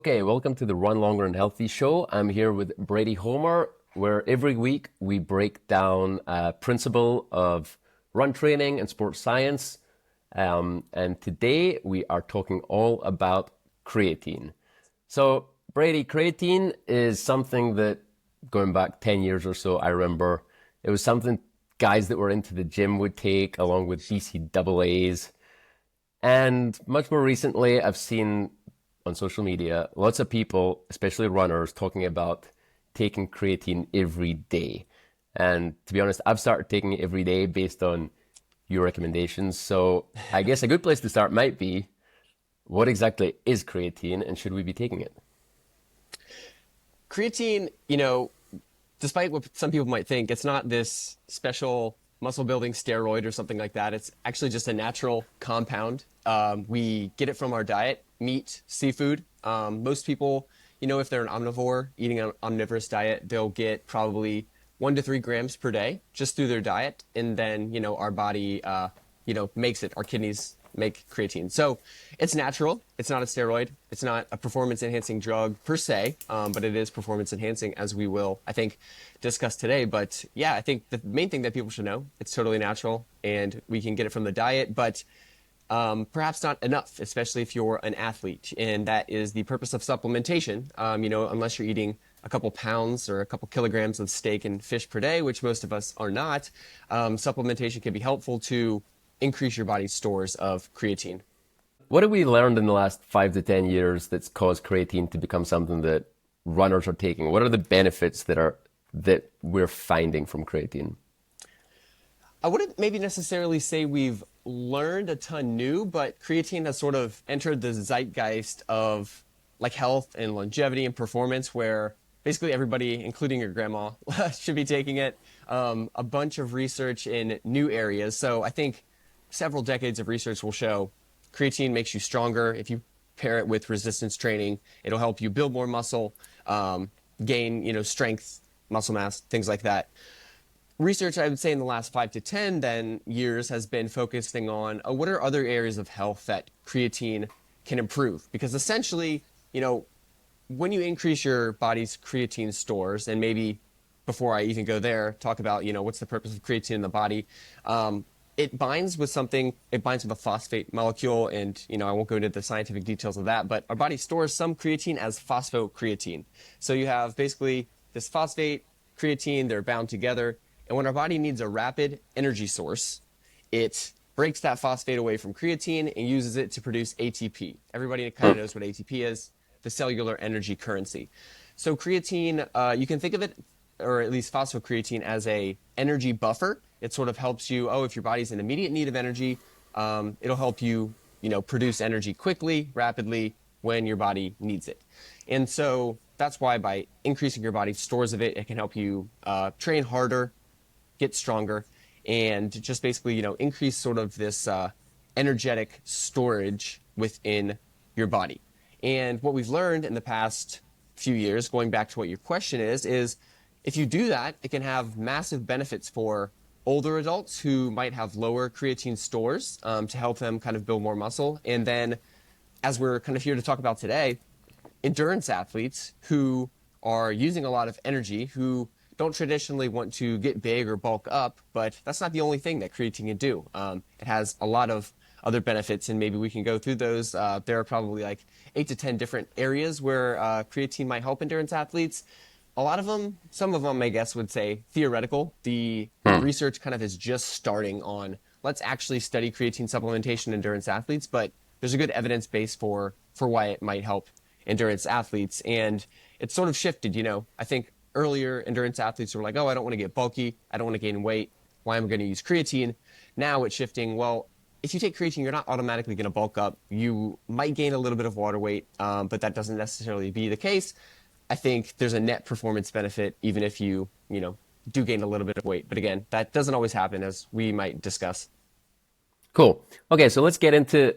Okay, welcome to the Run Longer and Healthy show. I'm here with Brady Holmer, where every week we break down a principle of run training and sports science. And today we are talking all about creatine. So, Brady, creatine is something that going back 10 years or so, I remember it was something guys that were into the gym would take along with BCAAs. And much more recently, I've seen on social media lots of people, especially runners, talking about taking creatine every day. And to be honest, I've started taking it every day based on your recommendations. So I guess a good place to start might be what exactly is creatine and should we be taking it? Creatine, despite what some people might think, it's not this special muscle building steroid or something like that. It's actually just a natural compound. We get it from our diet, meat, seafood. Most people, if they're an omnivore eating an omnivorous diet, they'll get probably 1 to 3 grams per day just through their diet. And then, our body, makes it. Our kidneys make creatine. So it's natural. It's not a steroid. It's not a performance enhancing drug per se, but it is performance enhancing, as we will, I think, discuss today. But yeah, I think the main thing that people should know, it's totally natural and we can get it from the diet, but perhaps not enough, especially if you're an athlete. And that is the purpose of supplementation. Unless you're eating a couple pounds or a couple kilograms of steak and fish per day, which most of us are not, supplementation can be helpful to increase your body's stores of creatine. What have we learned in the last 5 to 10 years that's caused creatine to become something that runners are taking? What are the benefits that we're finding from creatine? I wouldn't maybe necessarily say we've learned a ton new, but creatine has sort of entered the zeitgeist of like health and longevity and performance, where basically everybody, including your grandma, should be taking it. A bunch of research in new areas. So I think several decades of research will show creatine makes you stronger. If you pair it with resistance training, it'll help you build more muscle, gain, strength, muscle mass, things like that. Research, I would say, in the last 5 to 10 years has been focusing on what are other areas of health that creatine can improve. Because essentially, when you increase your body's creatine stores, and maybe before I even go there, talk about, what's the purpose of creatine in the body. It binds with something, it binds with a phosphate molecule, and I won't go into the scientific details of that, but our body stores some creatine as phosphocreatine. So you have basically this phosphate, creatine, they're bound together, and when our body needs a rapid energy source, it breaks that phosphate away from creatine and uses it to produce ATP. Everybody kind of knows what ATP is, the cellular energy currency. So creatine, you can think of it, or at least phosphocreatine, as a energy buffer. It sort of helps you, if your body's in immediate need of energy, it'll help you, produce energy quickly, rapidly, when your body needs it. And so that's why by increasing your body's stores of it, it can help you train harder, get stronger, and just basically, increase sort of this energetic storage within your body. And what we've learned in the past few years, going back to what your question is if you do that, it can have massive benefits for older adults who might have lower creatine stores to help them kind of build more muscle. And then, as we're kind of here to talk about today, endurance athletes who are using a lot of energy, who don't traditionally want to get big or bulk up, but that's not the only thing that creatine can do. It has a lot of other benefits, and maybe we can go through those. There are probably like 8 to 10 different areas where creatine might help endurance athletes. A lot of them, some of them, I guess, would say theoretical. The research kind of is just starting on, let's actually study creatine supplementation in endurance athletes, but there's a good evidence base for why it might help endurance athletes. And it's sort of shifted, I think earlier endurance athletes were like, I don't want to get bulky, I don't want to gain weight, why am I going to use creatine? Now it's shifting, well, if you take creatine, you're not automatically going to bulk up. You might gain a little bit of water weight, but that doesn't necessarily be the case. I think there's a net performance benefit even if you, do gain a little bit of weight. But again, that doesn't always happen, as we might discuss. Cool. Okay, so let's get into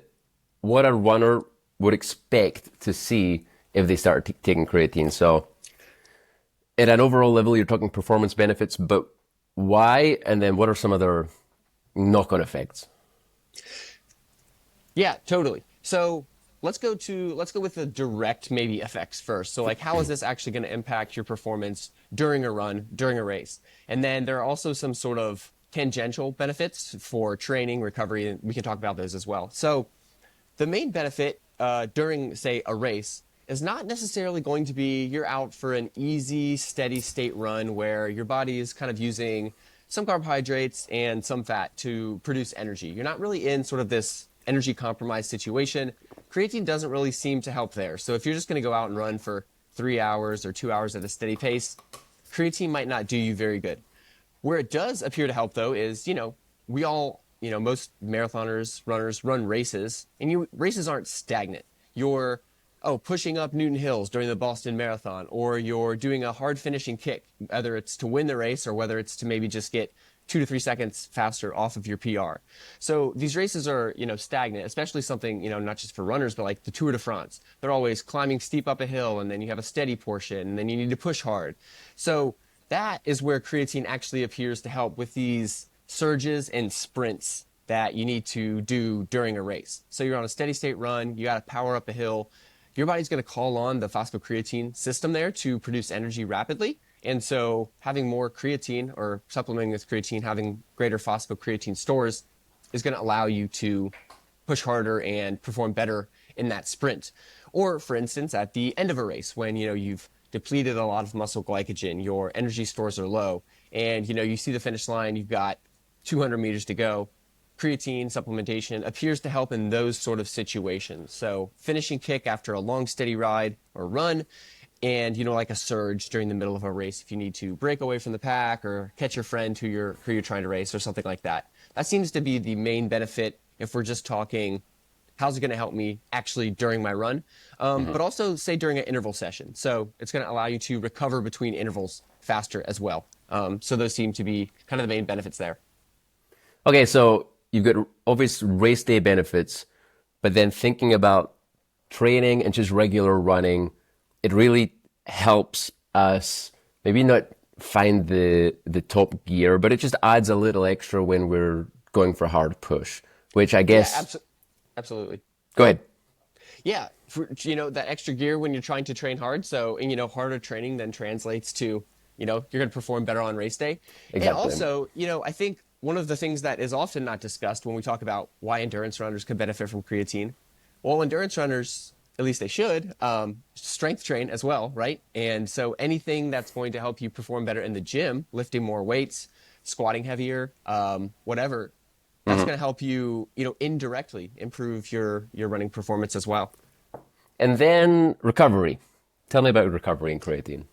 what a runner would expect to see if they start taking creatine. So at an overall level, you're talking performance benefits, but why? And then what are some other knock-on effects? Yeah, totally. So let's go with the direct maybe effects first. So like how is this actually going to impact your performance during a run, during a race? And then there are also some sort of tangential benefits for training, recovery, and we can talk about those as well. So the main benefit during, say, a race is not necessarily going to be you're out for an easy, steady state run where your body is kind of using some carbohydrates and some fat to produce energy. You're not really in sort of this energy compromised situation. Creatine doesn't really seem to help there. So if you're just going to go out and run for 3 hours or 2 hours at a steady pace, creatine might not do you very good. Where it does appear to help, though, is, we all, most marathoners, runners run races, and races aren't stagnant. You're, pushing up Newton Hills during the Boston Marathon, or you're doing a hard finishing kick, whether it's to win the race or whether it's to maybe just get 2 to 3 seconds faster off of your PR. So these races are, stagnant, especially something, not just for runners, but like the Tour de France. They're always climbing steep up a hill, and then you have a steady portion, and then you need to push hard. So that is where creatine actually appears to help with these surges and sprints that you need to do during a race. So you're on a steady state run, you got to power up a hill. Your body's going to call on the phosphocreatine system there to produce energy rapidly. And so having more creatine or supplementing with creatine, having greater phosphocreatine stores is going to allow you to push harder and perform better in that sprint. Or for instance, at the end of a race when, you've depleted a lot of muscle glycogen, your energy stores are low, and, you see the finish line, you've got 200 meters to go. Creatine supplementation appears to help in those sort of situations. So finishing kick after a long steady ride or run, and like a surge during the middle of a race if you need to break away from the pack or catch your friend who you're trying to race or something like that. That seems to be the main benefit if we're just talking how's it going to help me actually during my run, but also say during an interval session. So it's going to allow you to recover between intervals faster as well. So those seem to be kind of the main benefits there. Okay, so you've got obvious race day benefits, but then thinking about training and just regular running, it really helps us maybe not find the top gear, but it just adds a little extra when we're going for a hard push, which I guess... Yeah, absolutely. Go ahead. Yeah, that extra gear when you're trying to train hard. So, and, harder training then translates to, you're going to perform better on race day. Exactly. And also, I think one of the things that is often not discussed when we talk about why endurance runners could benefit from creatine, well, endurance runners, at least they should, strength train as well, right? And so anything that's going to help you perform better in the gym, lifting more weights, squatting heavier, whatever, that's going to help you, indirectly improve your running performance as well. And then recovery. Tell me about recovery and creatine.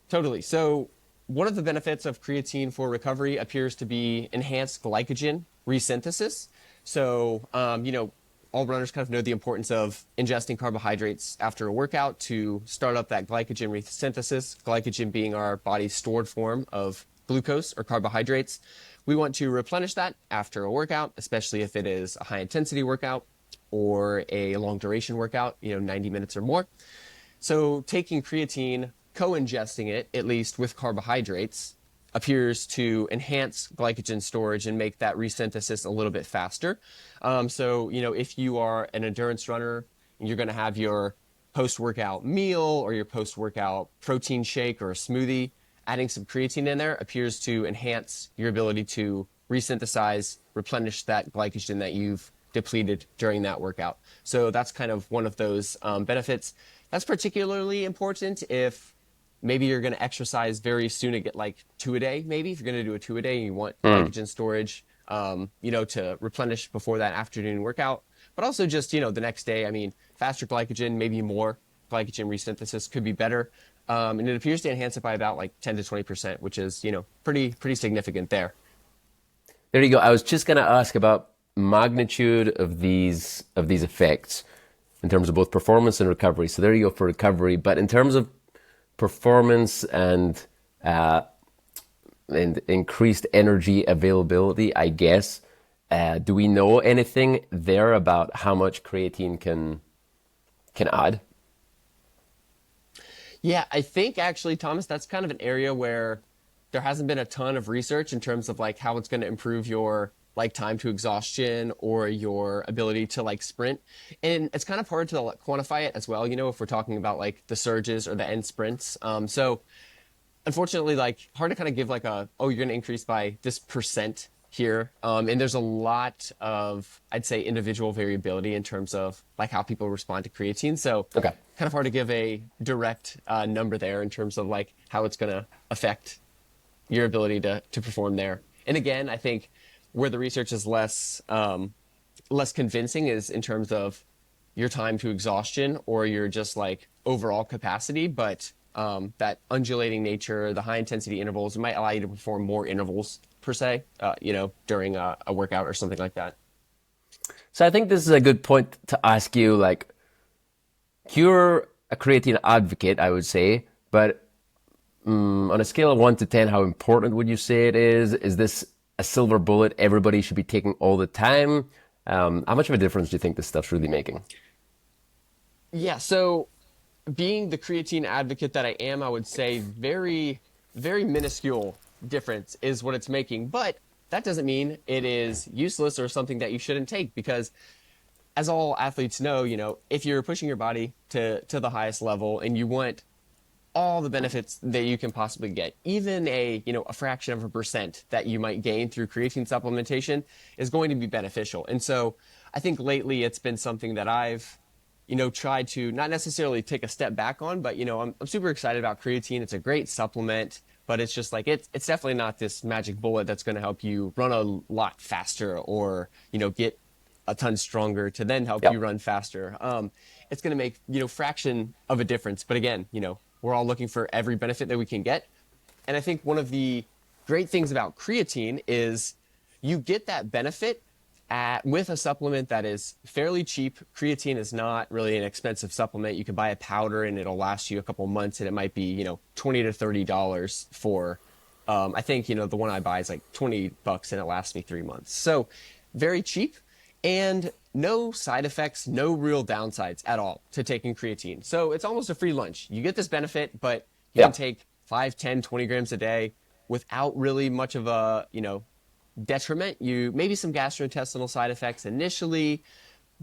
Totally. So one of the benefits of creatine for recovery appears to be enhanced glycogen resynthesis. So, all runners kind of know the importance of ingesting carbohydrates after a workout to start up that glycogen resynthesis, glycogen being our body's stored form of glucose or carbohydrates. We want to replenish that after a workout, especially if it is a high intensity workout or a long duration workout, 90 minutes or more. So taking creatine, co-ingesting it, at least with carbohydrates, appears to enhance glycogen storage and make that resynthesis a little bit faster. So, if you are an endurance runner, you're going to have your post-workout meal or your post-workout protein shake or a smoothie, adding some creatine in there appears to enhance your ability to resynthesize, replenish that glycogen that you've depleted during that workout. So that's kind of one of those benefits. That's particularly important if maybe you're going to exercise very soon to get like 2 a day, maybe if you're going to do a 2 a day and you want glycogen storage, to replenish before that afternoon workout. But also just, the next day, faster glycogen, maybe more glycogen resynthesis could be better. And it appears to enhance it by about like 10 to 20%, which is, pretty significant there. There you go. I was just going to ask about magnitude of these effects in terms of both performance and recovery. So there you go for recovery. But in terms of performance and increased energy availability, I guess, do we know anything there about how much creatine can add? Yeah, I think actually, Thomas, that's kind of an area where there hasn't been a ton of research in terms of like how it's going to improve your like time to exhaustion or your ability to like sprint. And it's kind of hard to like, quantify it as well, you know, if we're talking about like the surges or the end sprints. So unfortunately, like hard to kind of give like a, oh, you're going to increase by this percent here. And there's a lot of, I'd say, individual variability in terms of like how people respond to creatine. So Okay. kind of hard to give a direct number there in terms of like how it's going to affect your ability to perform there. And again, I think where the research is less convincing is in terms of your time to exhaustion or your just like overall capacity, but that undulating nature, the high intensity intervals, it might allow you to perform more intervals per se, you know, during a workout or something like that. So I think this is a good point to ask you, like, you're a creatine advocate, I would say, but on a scale of 1 to 10, how important would you say it is? Is this a silver bullet everybody should be taking all the time? How much of a difference do you think this stuff's really making? Yeah, so being the creatine advocate that I am, I would say very, very minuscule difference is what it's making. But that doesn't mean it is useless or something that you shouldn't take because as all athletes know, you know, if you're pushing your body to the highest level and you want all the benefits that you can possibly get, even a, you know, a fraction of a percent that you might gain through creatine supplementation is going to be beneficial. And so I think lately it's been something that I've, you know, tried to not necessarily take a step back on, but, you know, I'm super excited about creatine. It's a great supplement, but it's just like, it's definitely not this magic bullet that's going to help you run a lot faster or, you know, get a ton stronger to then help you Yep. run faster. It's going to make, you know, fraction of a difference. But again, you know, we're all looking for every benefit that we can get. And I think one of the great things about creatine is you get that benefit with a supplement that is fairly cheap. Creatine is not really an expensive supplement. You can buy a powder and it'll last you a couple months and it might be, you know, $20 to $30 for, I think, you know, the one I buy is like $20 and it lasts me 3 months. So very cheap and no side effects, no real downsides at all to taking creatine. So it's almost a free lunch. You get this benefit, but you Yeah. can take 5, 10, 20 grams a day without really much of a, you know, detriment. You maybe some gastrointestinal side effects initially,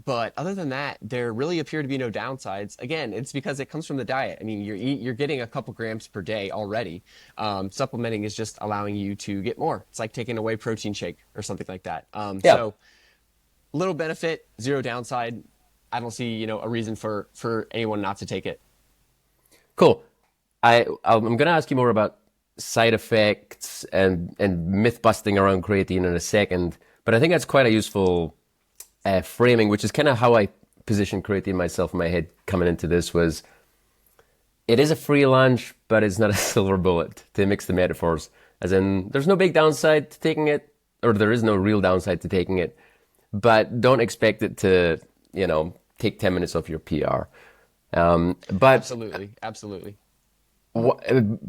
but other than that, there really appear to be no downsides. Again, it's because it comes from the diet. I mean, you're getting a couple grams per day already. Supplementing is just allowing you to get more. It's like taking a whey protein shake or something like that. Yeah. So little benefit, zero downside. I don't see, you know, a reason for anyone not to take it. Cool. I'm going to ask you more about side effects and myth busting around creatine in a second, but I think that's quite a useful framing, which is kind of how I positioned creatine myself in my head coming into this was it is a free lunch, but it's not a silver bullet, to mix the metaphors. As in, there's no big downside to taking it, or there is no real downside to taking it, but don't expect it to, you know, take 10 minutes off your PR. But Absolutely, absolutely.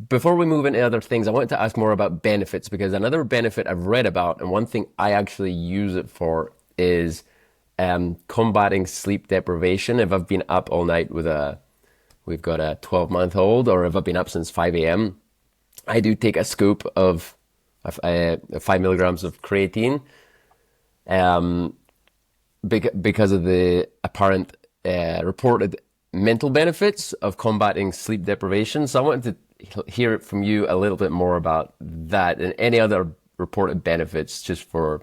before we move into other things, I wanted to ask more about benefits because another benefit I've read about, and one thing I actually use it for, is combating sleep deprivation. If I've been up all night we've got a 12-month-old, or if I've been up since 5 a.m., I do take a scoop of 5 milligrams of creatine, because of the apparent reported mental benefits of combating sleep deprivation. So I wanted to hear it from you a little bit more about that and any other reported benefits just for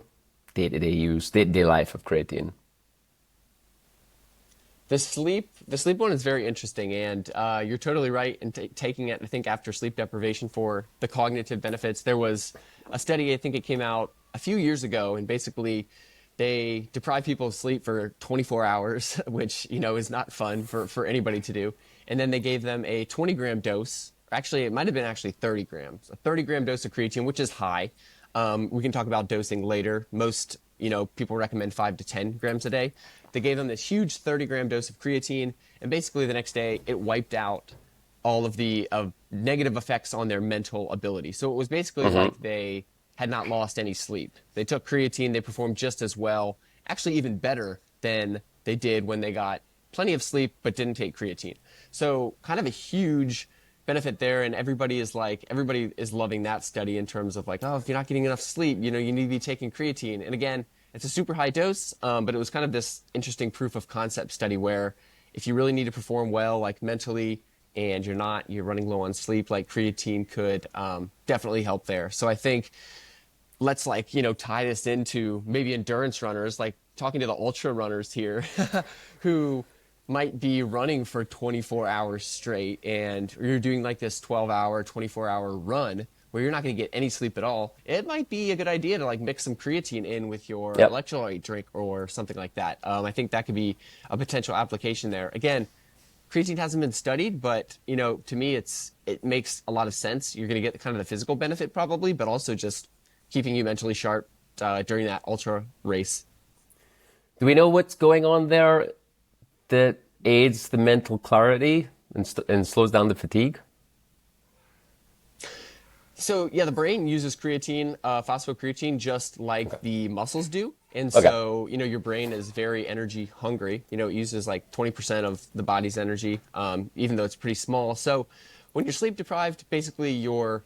day-to-day use, day-to-day life of creatine. The sleep one is very interesting, and you're totally right in taking it. I think after sleep deprivation for the cognitive benefits, there was a study. I think it came out a few years ago, and basically they deprive people of sleep for 24 hours, which you know is not fun for anybody to do. And then they gave them a 20-gram dose. Actually, it might have been actually 30 grams, a 30-gram dose of creatine, which is high. We can talk about dosing later. Most, you know, people recommend 5 to 10 grams a day. They gave them this huge 30-gram dose of creatine, and basically the next day it wiped out all of the negative effects on their mental ability. So it was basically like they had not lost any sleep. They took creatine, they performed just as well, actually even better than they did when they got plenty of sleep but didn't take creatine. So kind of a huge benefit there, and everybody is loving that study in terms of like, oh, if you're not getting enough sleep, you need to be taking creatine. And again, it's a super high dose, but it was kind of this interesting proof of concept study where if you really need to perform well, like mentally, and you're running low on sleep, like creatine could definitely help there. So I think let's tie this into maybe endurance runners, like talking to the ultra runners here who might be running for 24 hours straight, and you're doing like this 12-hour 24-hour run where you're not going to get any sleep at all. It might be a good idea to like mix some creatine in with your Yep. electrolyte drink or something like that. I think that could be a potential application there. Again, creatine hasn't been studied, but to me it makes a lot of sense. You're going to get kind of the physical benefit probably, but also just keeping you mentally sharp during that ultra race. Do we know what's going on there that aids the mental clarity and slows down the fatigue? So yeah, the brain uses creatine, phosphocreatine, just like the muscles do. And Okay. so, your brain is very energy hungry. It uses like 20% of the body's energy, even though it's pretty small. So when you're sleep deprived, basically your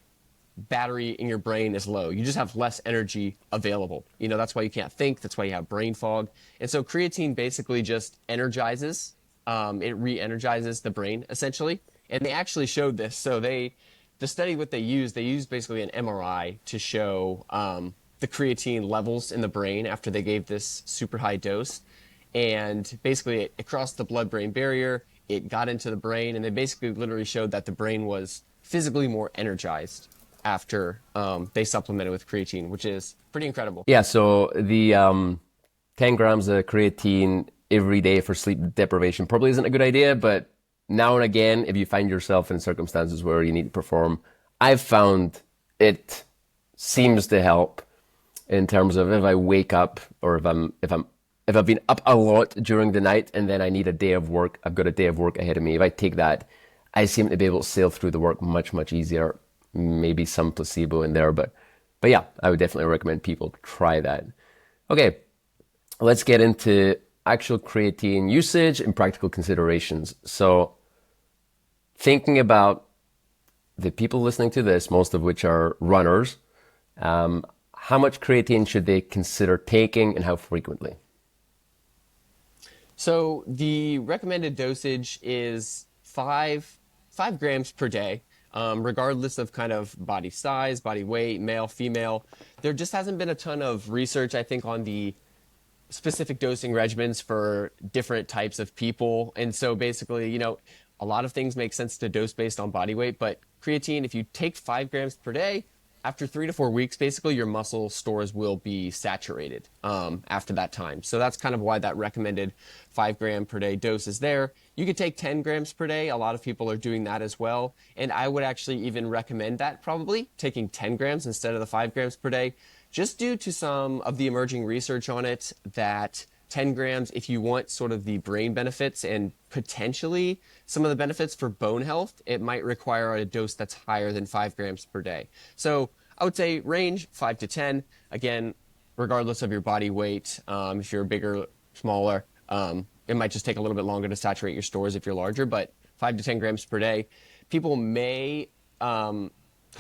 battery in your brain is low. You just have less energy available. That's why you can't think. That's why you have brain fog. And so creatine basically just energizes, it re-energizes the brain essentially. And they actually showed this. So the study, what they used basically an MRI to show the creatine levels in the brain after they gave this super high dose. And basically it crossed the blood-brain barrier, it got into the brain, and they basically literally showed that the brain was physically more energized after they supplemented with creatine, which is pretty incredible. Yeah, so the 10 grams of creatine every day for sleep deprivation probably isn't a good idea, but now and again, if you find yourself in circumstances where you need to perform, I've found it seems to help in terms of if I wake up or if I've been up a lot during the night and then I need a day of work, I've got a day of work ahead of me. If I take that, I seem to be able to sail through the work much easier. Maybe some placebo in there, but yeah, I would definitely recommend people try that. Okay, let's get into actual creatine usage and practical considerations. So thinking about the people listening to this, most of which are runners, how much creatine should they consider taking and how frequently? So the recommended dosage is 5 grams per day, regardless of kind of body size, body weight, male, female. There just hasn't been a ton of research, I think, on the specific dosing regimens for different types of people. And so basically, a lot of things make sense to dose based on body weight, but creatine, if you take 5 grams per day, after 3 to 4 weeks, basically your muscle stores will be saturated after that time. So that's kind of why that recommended 5 gram per day dose is there. You could take 10 grams per day. A lot of people are doing that as well. And I would actually even recommend that probably taking 10 grams instead of the 5 grams per day, just due to some of the emerging research on it that 10 grams, if you want sort of the brain benefits and potentially some of the benefits for bone health, it might require a dose that's higher than 5 grams per day. So I would say range 5 to 10. Again, regardless of your body weight, if you're bigger, smaller, it might just take a little bit longer to saturate your stores if you're larger, but 5 to 10 grams per day. People may kind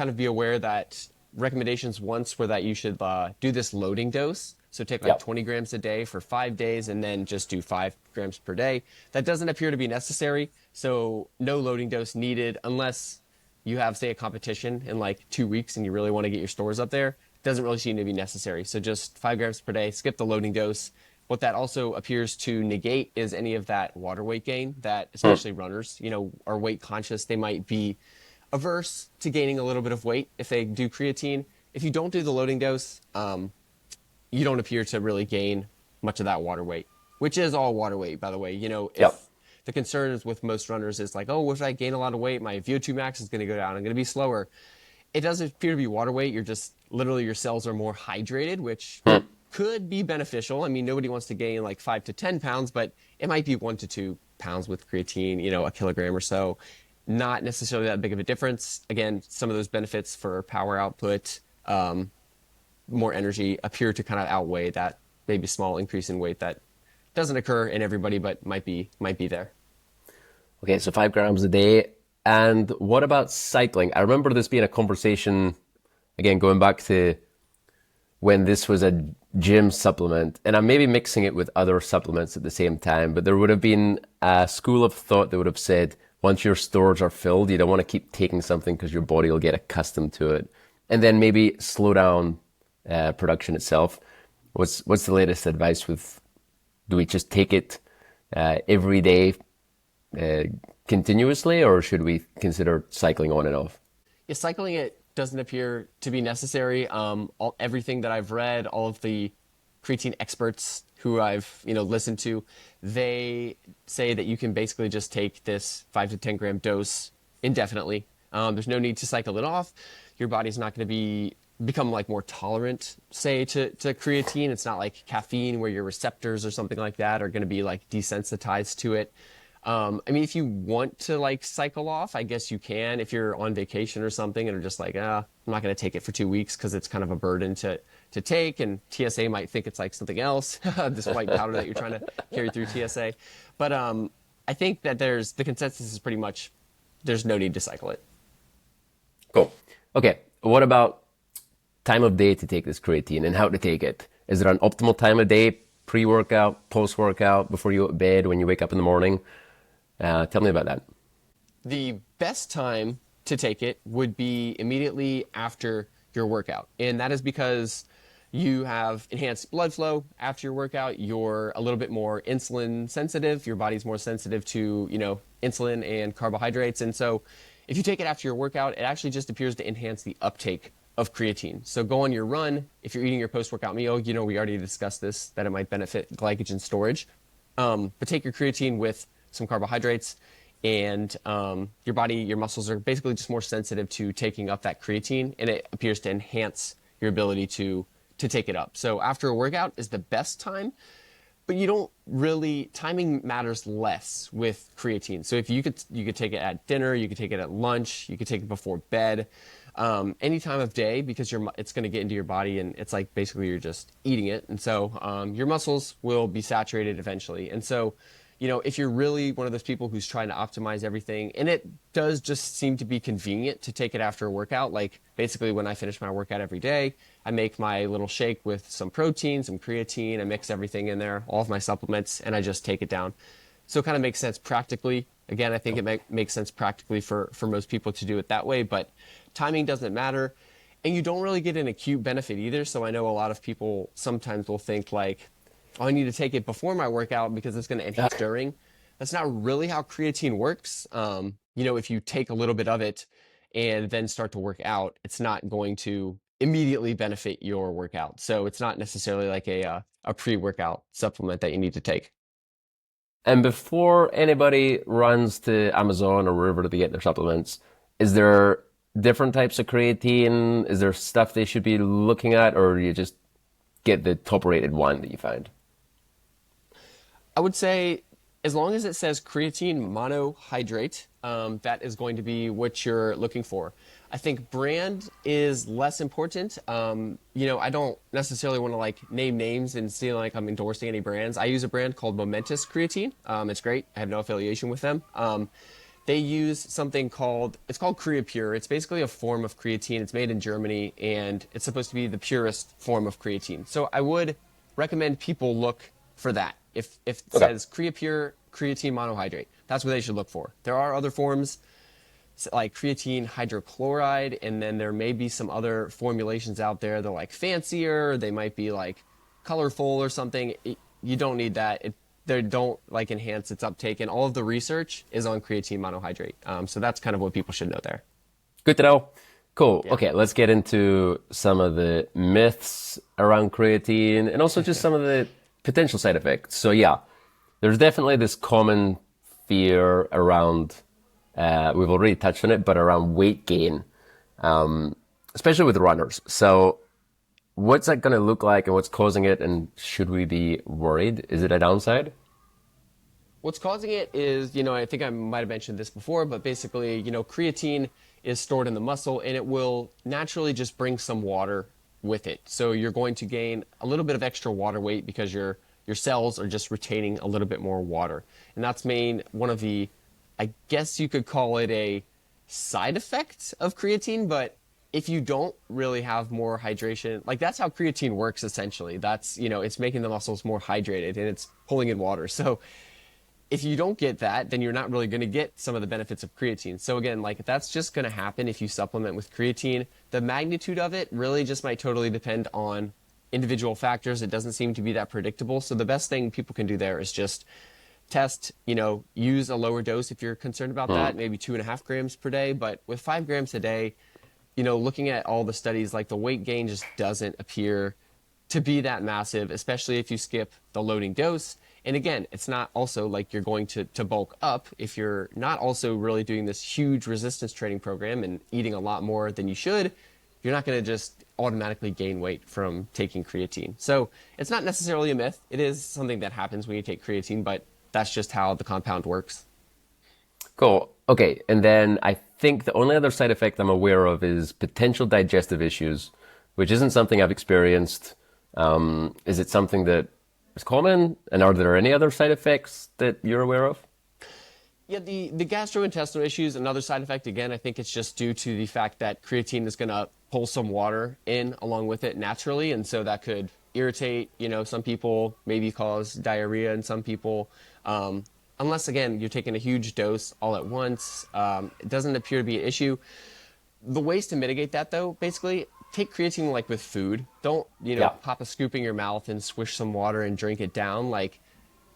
of be aware that recommendations once were that you should do this loading dose. So take like Yep. 20 grams a day for 5 days and then just do 5 grams per day. That doesn't appear to be necessary. So no loading dose needed unless you have, say, a competition in like 2 weeks and you really want to get your stores up there. Doesn't really seem to be necessary. So just 5 grams per day, skip the loading dose. What that also appears to negate is any of that water weight gain that especially runners, are weight conscious. They might be averse to gaining a little bit of weight if they do creatine. If you don't do the loading dose, you don't appear to really gain much of that water weight, which is all water weight, by the way. If Yep. the concern is with most runners is like, oh, if I gain a lot of weight, my VO2 max is going to go down. I'm going to be slower. It doesn't appear to be water weight. You're just literally your cells are more hydrated, which could be beneficial. I mean, nobody wants to gain like 5 to 10 pounds, but it might be 1 to 2 pounds with creatine, a kilogram or so. Not necessarily that big of a difference. Again, some of those benefits for power output, more energy appear to kind of outweigh that maybe small increase in weight that doesn't occur in everybody, but might be there. Okay, so 5 grams a day. And what about cycling? I remember this being a conversation, again, going back to when this was a gym supplement, and I'm maybe mixing it with other supplements at the same time, but there would have been a school of thought that would have said, once your stores are filled, you don't want to keep taking something because your body will get accustomed to it. And then maybe slow down production itself. What's the latest advice with, do we just take it every day uh, continuously, or should we consider cycling on and off? Yeah, cycling it doesn't appear to be necessary. Everything that I've read, all of the creatine experts who I've listened to, they say that you can basically just take this 5 to 10 gram dose indefinitely. There's no need to cycle it off. Your body's not going to become like more tolerant, say, to creatine. It's not like caffeine where your receptors or something like that are going to be like desensitized to it. I mean, if you want to like cycle off, I guess you can if you're on vacation or something and are just like, I'm not going to take it for 2 weeks because it's kind of a burden to take. And TSA might think it's like something else, this white powder that you're trying to carry through TSA. But I think that the consensus is pretty much there's no need to cycle it. Cool. Okay. What about time of day to take this creatine and how to take it? Is there an optimal time of day, pre-workout, post-workout, before you go to bed, when you wake up in the morning? Tell me about that. The best time to take it would be immediately after your workout. And that is because you have enhanced blood flow after your workout. You're a little bit more insulin sensitive. Your body's more sensitive to, insulin and carbohydrates. And so if you take it after your workout, it actually just appears to enhance the uptake of creatine. So go on your run. If you're eating your post-workout meal, we already discussed this, that it might benefit glycogen storage. But take your creatine with some carbohydrates, and your muscles are basically just more sensitive to taking up that creatine, and it appears to enhance your ability to take it up. So after a workout is the best time, but timing matters less with creatine. So if you could take it at dinner, you could take it at lunch, you could take it before bed, any time of day, because it's going to get into your body, and it's like basically you're just eating it. And so your muscles will be saturated eventually. And so if you're really one of those people who's trying to optimize everything, and it does just seem to be convenient to take it after a workout, like basically when I finish my workout every day, I make my little shake with some protein, some creatine, I mix everything in there, all of my supplements, and I just take it down. So it kind of makes sense practically. Again, I think it makes sense practically for most people to do it that way, but timing doesn't matter. And you don't really get an acute benefit either. So I know a lot of people sometimes will think like, oh, I need to take it before my workout because it's going to enhance during. That's not really how creatine works. If you take a little bit of it and then start to work out, it's not going to immediately benefit your workout. So it's not necessarily like a pre-workout supplement that you need to take. And before anybody runs to Amazon or wherever to get their supplements, is there different types of creatine? Is there stuff they should be looking at, or you just get the top rated one that you find? I would say as long as it says creatine monohydrate, that is going to be what you're looking for. I think brand is less important. I don't necessarily want to like name names and seem like I'm endorsing any brands. I use a brand called Momentous Creatine. It's great. I have no affiliation with them. They use something called CreaPure. It's basically a form of creatine. It's made in Germany, and it's supposed to be the purest form of creatine. So I would recommend people look for that. If it says CreaPure creatine monohydrate, that's what they should look for. There are other forms like creatine hydrochloride, and then there may be some other formulations out there. They're like fancier. They might be like colorful or something. You don't need that. They don't like enhance its uptake, and all of the research is on creatine monohydrate. So that's kind of what people should know there. Good to know. Cool. Yeah. Okay, let's get into some of the myths around creatine and also just some of the potential side effects. So yeah, there's definitely this common fear around, we've already touched on it, but around weight gain, especially with runners. So what's that going to look like and what's causing it, and should we be worried? Is it a downside? What's causing it is, I think I might have mentioned this before, but basically, creatine is stored in the muscle, and it will naturally just bring some water with it. So you're going to gain a little bit of extra water weight because your cells are just retaining a little bit more water. And that's one of the, I guess you could call it a side effect of creatine, but if you don't really have more hydration, like that's how creatine works essentially. That's, it's making the muscles more hydrated and it's pulling in water. So if you don't get that, then you're not really going to get some of the benefits of creatine. So again, like that's just going to happen if you supplement with creatine. The magnitude of it really just might totally depend on individual factors. It doesn't seem to be that predictable. So the best thing people can do there is just test, use a lower dose if you're concerned about that, maybe 2.5 grams per day. But with 5 grams a day, looking at all the studies, like the weight gain just doesn't appear to be that massive, especially if you skip the loading dose. And again, it's not also like you're going to bulk up if you're not also really doing this huge resistance training program and eating a lot more than you should. You're not going to just automatically gain weight from taking creatine. So it's not necessarily a myth. It is something that happens when you take creatine, but that's just how the compound works. Cool. Okay. And then I think the only other side effect I'm aware of is potential digestive issues, which isn't something I've experienced. Is it something that is common? And are there any other side effects that you're aware of? Yeah, the gastrointestinal issues, another side effect, again, I think it's just due to the fact that creatine is going to pull some water in along with it naturally. And so that could irritate, some people, maybe cause diarrhea in some people. Unless, again, you're taking a huge dose all at once. It doesn't appear to be an issue. The ways to mitigate that, though, basically, take creatine like with food. Don't, pop a scoop in your mouth and swish some water and drink it down. Like,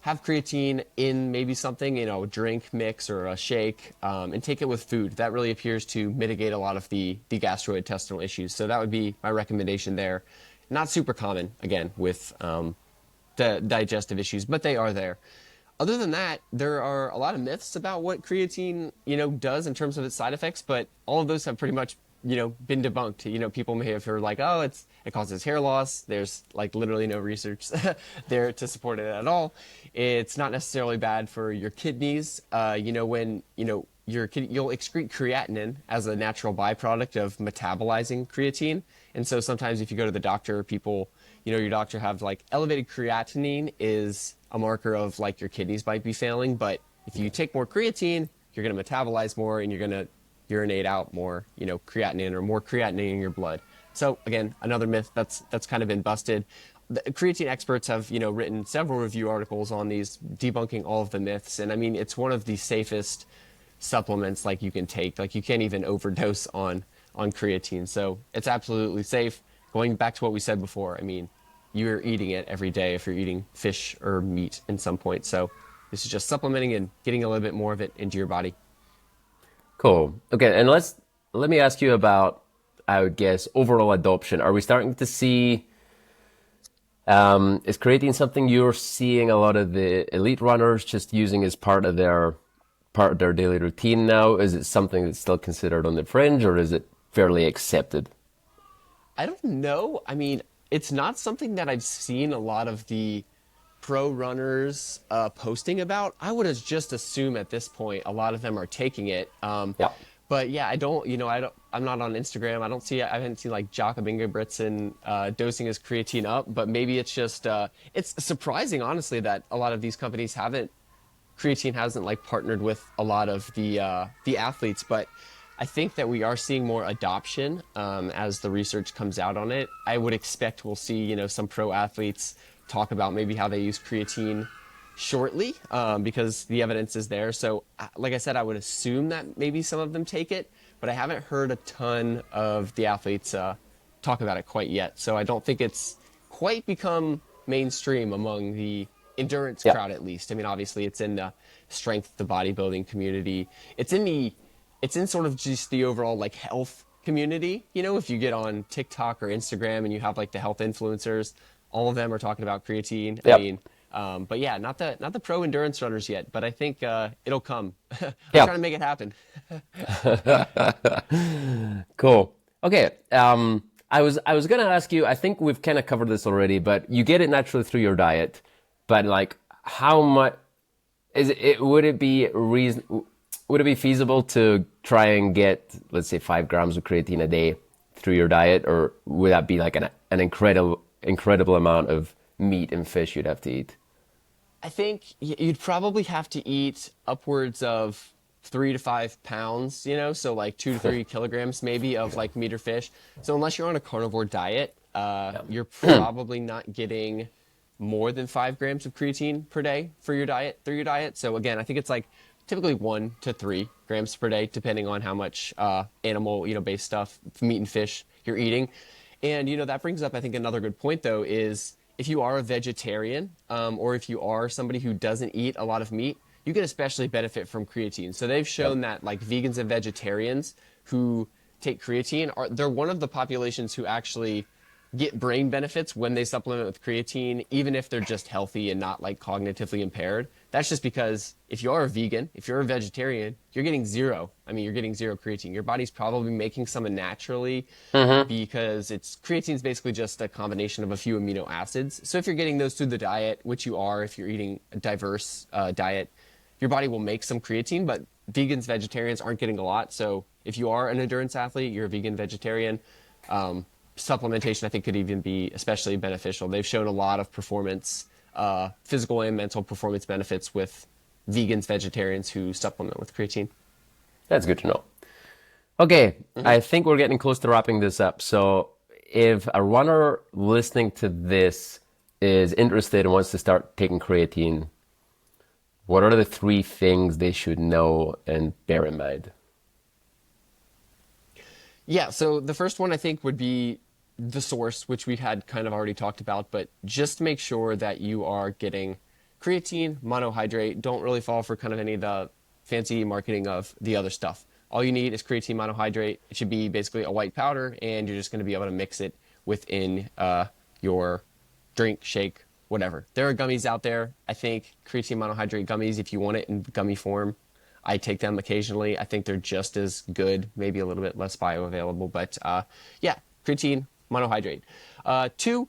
have creatine in maybe something, drink mix or a shake, and take it with food. That really appears to mitigate a lot of the gastrointestinal issues. So that would be my recommendation there. Not super common, again, with the digestive issues, but they are there. Other than that, there are a lot of myths about what creatine, does in terms of its side effects, but all of those have pretty much, been debunked. People may have heard like, oh, it causes hair loss. There's like literally no research there to support it at all. It's not necessarily bad for your kidneys. When, you'll excrete creatinine as a natural byproduct of metabolizing creatine. And so sometimes if you go to the doctor, people, your doctor have like elevated creatinine is a marker of like your kidneys might be failing. But if you take more creatine, you're going to metabolize more and you're going to urinate out more, creatinine or more creatinine in your blood. So again, another myth that's kind of been busted. The creatine experts have, written several review articles on these, debunking all of the myths. And I mean, it's one of the safest supplements like you can take. Like you can't even overdose on creatine. So it's absolutely safe. Going back to what we said before, I mean, you're eating it every day if you're eating fish or meat in some point. So this is just supplementing and getting a little bit more of it into your body. Cool. Okay. And let me ask you about, I would guess, overall adoption. Are we starting to see, is creatine something you're seeing a lot of the elite runners just using as part of their daily routine now? Is it something that's still considered on the fringe, or is it fairly accepted? I don't know. I mean, it's not something that I've seen a lot of the pro runners posting about. I would have just assumed at this point a lot of them are taking it. Yeah. But yeah, I'm not on Instagram. I haven't seen like Jakob Ingebrigtsen dosing his creatine up, but maybe it's just, it's surprising, honestly, that a lot of these companies creatine hasn't like partnered with a lot of the athletes, but I think that we are seeing more adoption as the research comes out on it. I would expect we'll see, some pro athletes talk about maybe how they use creatine shortly because the evidence is there. So like I said, I would assume that maybe some of them take it, but I haven't heard a ton of the athletes talk about it quite yet. So I don't think it's quite become mainstream among the endurance Yeah. crowd, at least. I mean, obviously it's in the strength, the bodybuilding community. It's in sort of just the overall like health community. If you get on TikTok or Instagram and you have like the health influencers, all of them are talking about creatine. I Yep. mean, but yeah, not the pro endurance runners yet, but I think it'll come. I'm Yeah. trying to make it happen. Cool. Okay. I was gonna ask you, I think we've kind of covered this already, but you get it naturally through your diet. But like, how much would it be feasible to try and get, let's say, 5 grams of creatine a day through your diet, or would that be like an incredible amount of meat and fish you'd have to eat? I think you'd probably have to eat upwards of 3 to 5 pounds, so like 2 to 3 kilograms maybe of like meat or fish. So unless you're on a carnivore diet, you're probably not getting more than 5 grams of creatine per day for your diet through your diet. So again, I think it's like typically 1 to 3 grams per day, depending on how much animal, based stuff, meat and fish you're eating. And, that brings up, I think, another good point, though, is if you are a vegetarian or if you are somebody who doesn't eat a lot of meat, you can especially benefit from creatine. So they've shown that like vegans and vegetarians who take creatine they're one of the populations who actually get brain benefits when they supplement with creatine, even if they're just healthy and not like cognitively impaired. That's just because if you are a vegan, if you're a vegetarian, you're getting zero. I mean, you're getting zero creatine. Your body's probably making some naturally because creatine is basically just a combination of a few amino acids. So if you're getting those through the diet, which you are, if you're eating a diverse diet, your body will make some creatine, but vegans, vegetarians aren't getting a lot. So if you are an endurance athlete, you're a vegan, vegetarian, supplementation, I think, could even be especially beneficial. They've shown a lot of performance, physical and mental performance benefits with vegans, vegetarians who supplement with creatine. That's good to know. Okay, I think we're getting close to wrapping this up. So if a runner listening to this is interested and wants to start taking creatine, what are the 3 things they should know and bear in mind? Yeah, so the first one I think would be the source, which we had kind of already talked about, but just make sure that you are getting creatine, monohydrate. Don't really fall for kind of any of the fancy marketing of the other stuff. All you need is creatine monohydrate. It should be basically a white powder, and you're just going to be able to mix it within your drink, shake, whatever. There are gummies out there. I think creatine monohydrate gummies, if you want it in gummy form, I take them occasionally. I think they're just as good, maybe a little bit less bioavailable, but yeah, creatine monohydrate. 2,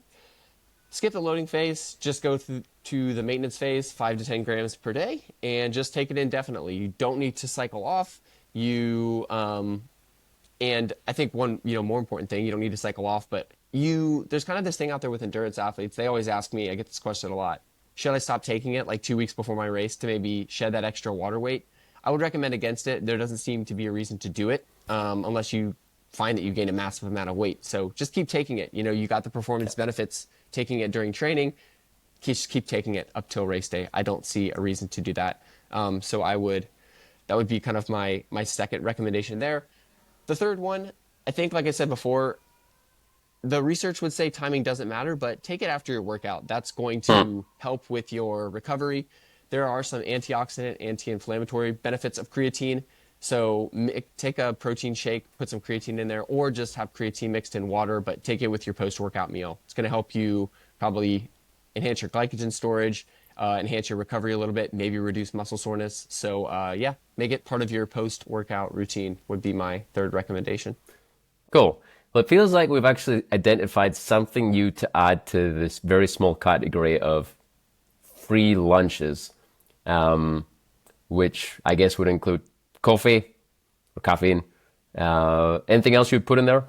skip the loading phase, just go through to the maintenance phase, 5 to 10 grams per day, and just take it indefinitely. You don't need to cycle off. And I think one, more important thing, you don't need to cycle off, but there's kind of this thing out there with endurance athletes. They always ask me, I get this question a lot, should I stop taking it like 2 weeks before my race to maybe shed that extra water weight? I would recommend against it. There doesn't seem to be a reason to do it unless you find that you gain a massive amount of weight. So just keep taking it. You got the performance benefits taking it during training. Just keep taking it up till race day. I don't see a reason to do that. So that would be kind of my second recommendation there. The third one, I think, like I said before, the research would say timing doesn't matter, but take it after your workout. That's going to help with your recovery. There are some antioxidant, anti-inflammatory benefits of creatine. So take a protein shake, put some creatine in there, or just have creatine mixed in water, but take it with your post-workout meal. It's going to help you probably enhance your glycogen storage, enhance your recovery a little bit, maybe reduce muscle soreness. So yeah, make it part of your post-workout routine would be my third recommendation. Cool. Well, it feels like we've actually identified something new to add to this very small category of free lunches, which I guess would include coffee or caffeine. Anything else you'd put in there?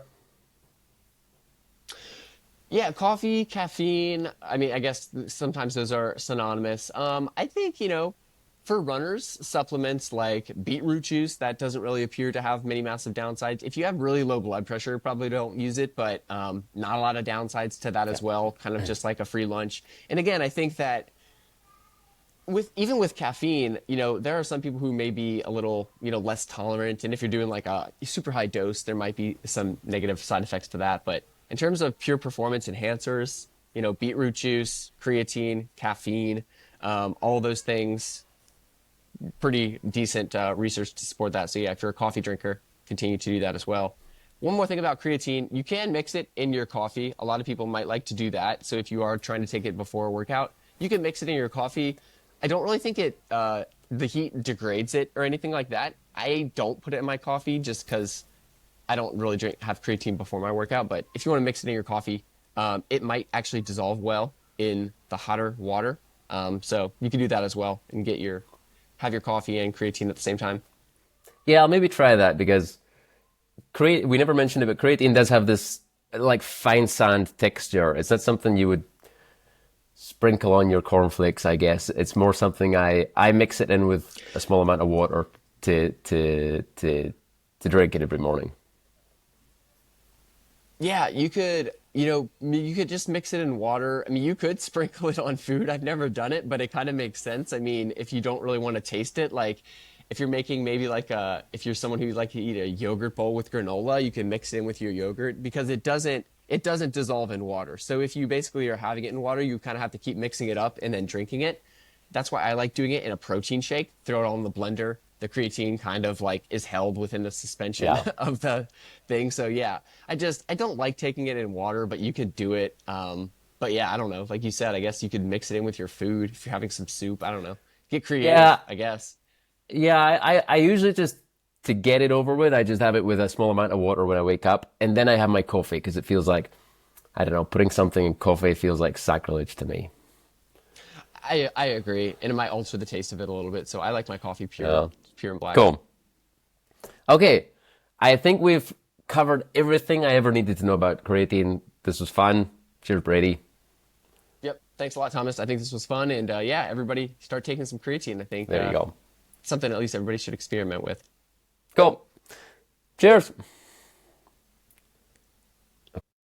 Yeah, coffee, caffeine. I mean, I guess sometimes those are synonymous. I think, for runners, supplements like beetroot juice, that doesn't really appear to have many massive downsides. If you have really low blood pressure, probably don't use it, but not a lot of downsides to that as well, kind of just like a free lunch. And again, I think that even with caffeine, there are some people who may be a little, less tolerant. And if you're doing like a super high dose, there might be some negative side effects to that. But in terms of pure performance enhancers, beetroot juice, creatine, caffeine, all those things, pretty decent research to support that. So yeah, if you're a coffee drinker, continue to do that as well. One more thing about creatine, you can mix it in your coffee. A lot of people might like to do that. So if you are trying to take it before a workout, you can mix it in your coffee. I don't really think the heat degrades it or anything like that. I don't put it in my coffee just because I don't really have creatine before my workout. But if you want to mix it in your coffee, it might actually dissolve well in the hotter water. So you can do that as well and have your coffee and creatine at the same time. Yeah, I'll maybe try that because we never mentioned it, but creatine does have this like fine sand texture. Is that something you would sprinkle on your cornflakes? I guess it's more something I mix it in with a small amount of water to drink it every morning. Yeah, you could, you could just mix it in water. I mean, you could sprinkle it on food. I've never done it, but it kind of makes sense. I mean, if you don't really want to taste it, like if you're making maybe if you're someone who like to eat a yogurt bowl with granola, you can mix it in with your yogurt because it doesn't dissolve in water. So if you basically are having it in water, you kind of have to keep mixing it up and then drinking it. That's why I like doing it in a protein shake. Throw it all in the blender. The creatine kind of like is held within the suspension Yeah. of the thing. So yeah, I don't like taking it in water, but you could do it. But yeah, I don't know. Like you said, I guess you could mix it in with your food if you're having some soup. I don't know. Get creative, Yeah, I guess. yeah. I usually just to get it over with, I just have it with a small amount of water when I wake up, and then I have my coffee because it feels like I don't know, putting something in coffee feels like sacrilege to me. I agree, and it might alter the taste of it a little bit. So I like my coffee Yeah. pure and black. Cool. Okay, I think we've covered everything I ever needed to know about creatine. This was fun. Cheers, Brady. Yep. Thanks a lot, Thomas. I think this was fun, and yeah, everybody start taking some creatine. I think There you go. something at least everybody should experiment with. Cool. Cheers.